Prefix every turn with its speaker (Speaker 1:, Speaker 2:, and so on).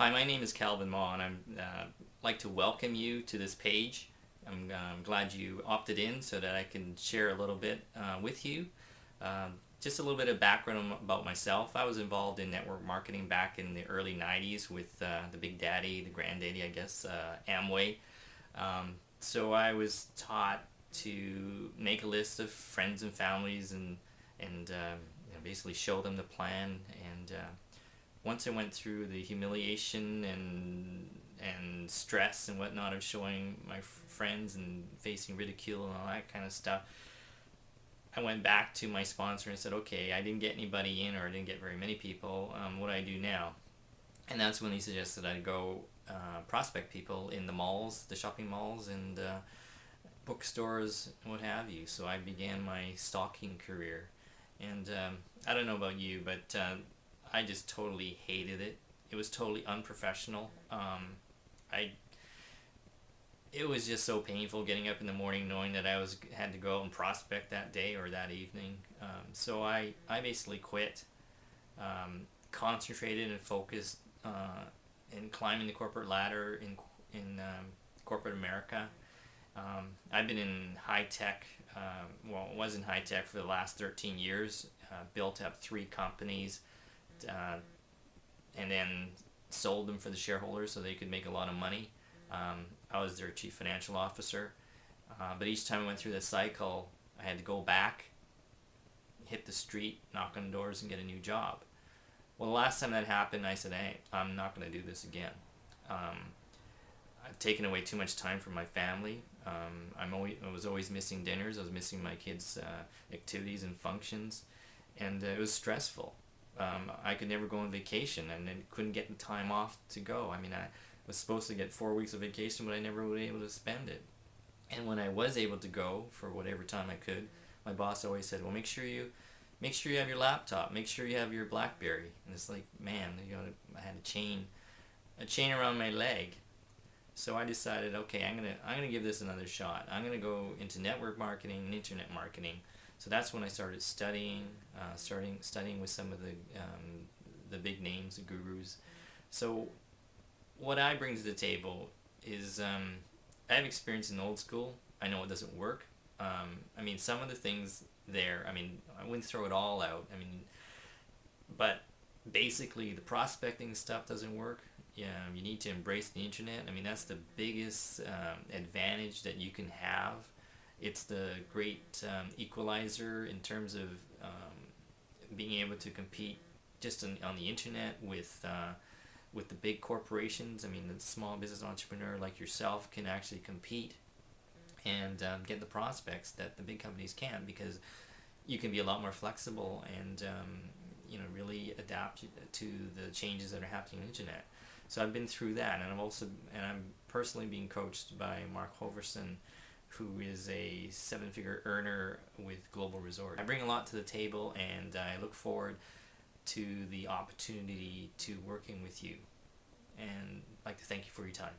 Speaker 1: Hi, my name is Calvin Maw, and I'm like to welcome you to this page. I'm glad you opted in so that I can share a little bit with you. Just a little bit of background about myself. I was involved in network marketing back in the early 90s with the Big Daddy, the Granddaddy, I guess, Amway. So I was taught to make a list of friends and families and basically show them the plan. And once I went through the humiliation and stress and whatnot of showing my friends and facing ridicule and all that kind of stuff, I went back to my sponsor and said, okay, I didn't get anybody in, or I didn't get very many people. What do I do now? And that's when he suggested I go prospect people in the malls, the shopping malls, and bookstores, and what have you. So I began my stalking career. And I don't know about you, but I just totally hated it. It was totally unprofessional. I It was just so painful getting up in the morning knowing that had to go out and prospect that day or that evening. So I basically quit, concentrated and focused in climbing the corporate ladder in corporate America. I've been in high tech. Was in high tech for the last 13 years. Built up three companies, uh, and then sold them for the shareholders so they could make a lot of money. I was their chief financial officer. But each time I went through the cycle, I had to go back, hit the street, knock on doors, and get a new job. Well, the last time that happened, I said, hey, I'm not going to do this again. I've taken away too much time from my family. I was always missing dinners. I was missing my kids' activities and functions, and it was stressful. I could never go on vacation, and then couldn't get the time off to go. I mean, I was supposed to get 4 weeks of vacation, but I never was able to spend it. And when I was able to go for whatever time I could, my boss always said, "Well, make sure you have your laptop. Make sure you have your BlackBerry." And it's like, man, I had a chain around my leg. So I decided, okay, I'm gonna give this another shot. I'm gonna go into network marketing and internet marketing. So that's when I started studying with some of the big names, the gurus. So what I bring to the table is I have experience in old school. I know it doesn't work. I mean, some of the things there. I mean, I wouldn't throw it all out. I mean, but basically the prospecting stuff doesn't work. Yeah, you need to embrace the internet. I mean, that's the biggest advantage that you can have. It's the great equalizer in terms of being able to compete just on the internet with the big corporations. I mean, the small business entrepreneur like yourself can actually compete and get the prospects that the big companies can, because you can be a lot more flexible and really adapt to the changes that are happening on the internet. So I've been through that, and I'm personally being coached by Mark Hoverson, who is a seven-figure earner with Global Resort. I bring a lot to the table, and I look forward to the opportunity to working with you, and I'd like to thank you for your time.